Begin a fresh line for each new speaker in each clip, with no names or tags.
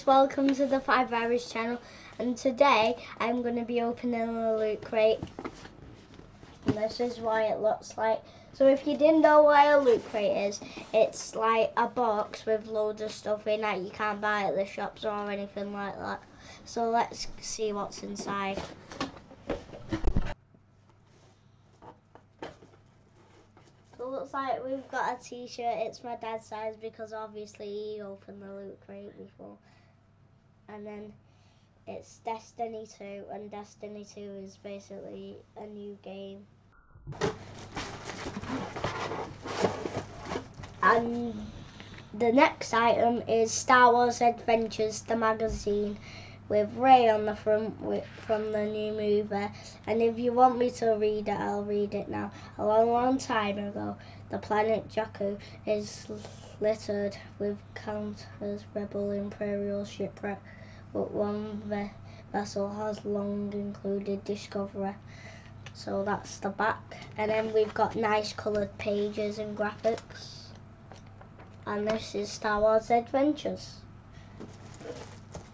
guys, welcome to the 5 Irish channel, and today I'm going to be opening a loot crate, and this is what it looks like. So if you didn't know what a loot crate is, it's like a box with loads of stuff in that you can't buy at the shops or anything like that. So let's see what's inside. So it looks like we've got a t-shirt. It's my dad's size because obviously he opened the loot crate before. And then it's Destiny 2, and Destiny 2 is basically a new game. And the next item is Star Wars Adventures, the magazine, with Rey on the front from the new movie. And if you want me to read it, I'll read it now. A long time ago, the planet Jakku is littered with countless rebel imperial shipwreck, but one vessel has long included Discovery. So that's the back, and then we've got nice coloured pages and graphics. And this is Star Wars Adventures.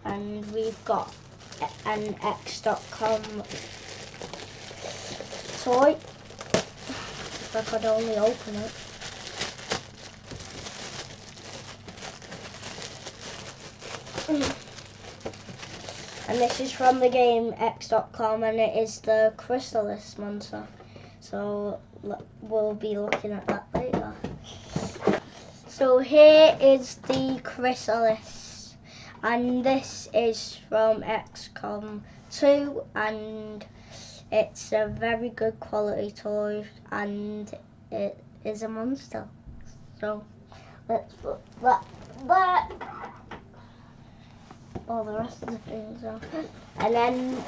And we've got an X.com toy. If I could only open it. And this is from the game X.com, and it is the Chrysalis monster. So we'll be looking at that later. So here is the Chrysalis, and this is from XCOM 2, and it's a very good quality toy, and it is a monster. So let's put that back. All the rest of the things on. And then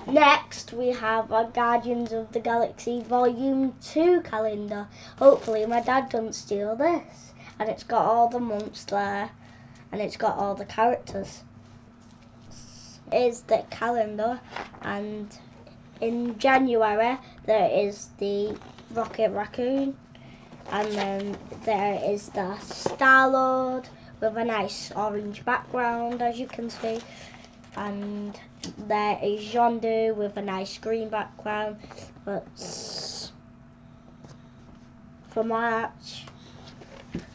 next we have our Guardians of the Galaxy Volume 2 calendar. Hopefully my dad doesn't steal this. And it's got all the months there, and it's got all the characters. Is the calendar, and in January there is the Rocket Raccoon, and then there is the Star-Lord with a nice orange background, as you can see, and there is Yondu with a nice green background. But for March.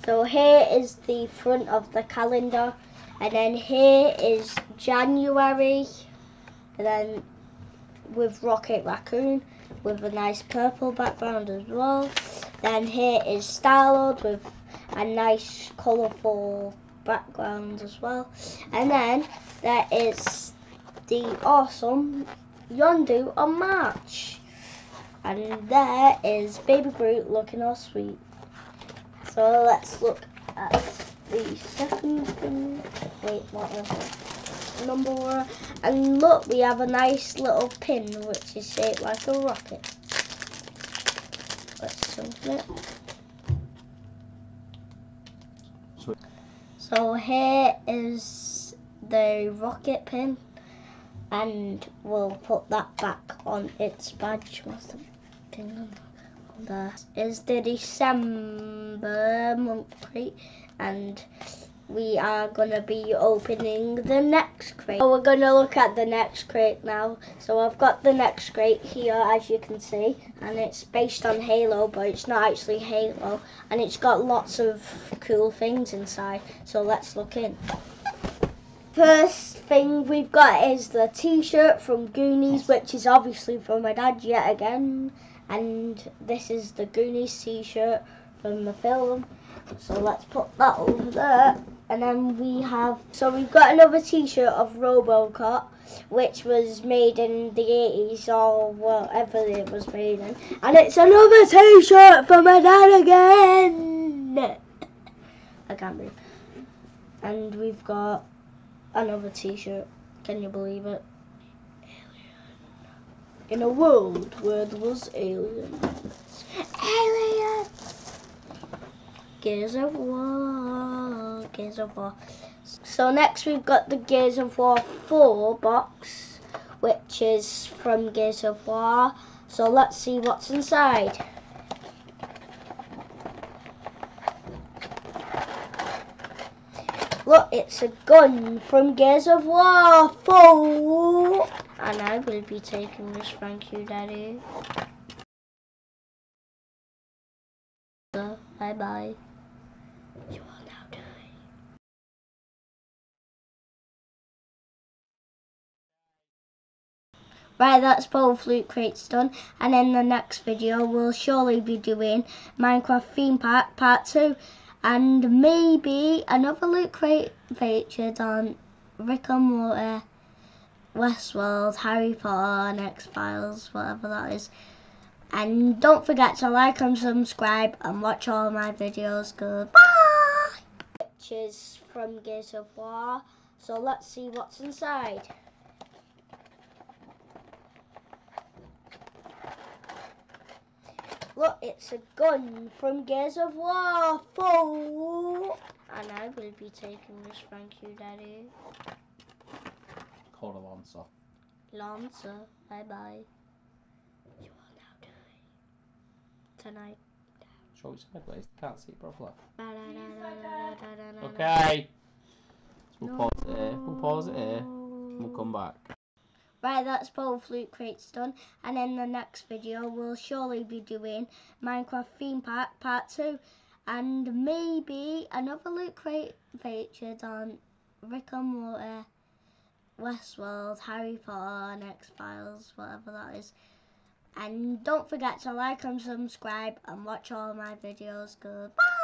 So here is the front of the calendar, and then here is January, and then with Rocket Raccoon with a nice purple background as well. Then here is Star-Lord with a nice colourful background as well. And then there is the awesome Yondu on March. And there is Baby Groot looking all sweet. So let's look at the second thing. Wait, what was it? Number 1. And look, we have a nice little pin which is shaped like a rocket. Let's open it. So here is the rocket pin, and we'll put that back on its badge. What's the pin on there? Is the December Lootcrate, and we are going to be opening the next crate. So we're going to look at the next crate now. So I've got the next crate here, as you can see, and it's based on Halo, but it's not actually Halo, and it's got lots of cool things inside. So let's look in. First thing we've got is the t-shirt from Goonies, which is obviously from my dad yet again, and this is the Goonies t-shirt from the film. So let's put that over there. And then we've got another t-shirt of RoboCop, which was made in the 80s or whatever it was made in. And it's another t-shirt for my dad again. I can't breathe. And we've got another t-shirt. Can you believe it? Alien. In a world where there was aliens. Aliens! Gears of War, Gears of War. So next we've got the Gears of War 4 box, which is from Gears of War. So let's see what's inside. Look, it's a gun from Gears of War 4. And I will be taking this, thank you, Daddy. So, bye-bye. You are now doing. Right, that's both loot crates done, and in the next video we'll surely be doing Minecraft theme park part 2, and maybe another loot crate featured on Rick and Morty, Westworld, Harry Potter, and X-Files, whatever that is. And don't forget to like and subscribe and watch all my videos. Goodbye! Pictures from Gears of War, so let's see what's inside. Look, it's a gun from Gears of War 4. And I will be taking this, thank you, Daddy.
Called a Lancer.
Lancer, bye-bye. You are now doing. Tonight.
Show it sideways, can't see it properly.
Okay.
Okay. So we'll pause it here, we'll pause it here, and we'll come back.
Right, that's both loot crates done, and in the next video we'll surely be doing Minecraft theme park part 2, and maybe another loot crate featured on Rick and Morty, Westworld, Harry Potter, and X-Files, whatever that is. And don't forget to like and subscribe and watch all my videos. Goodbye!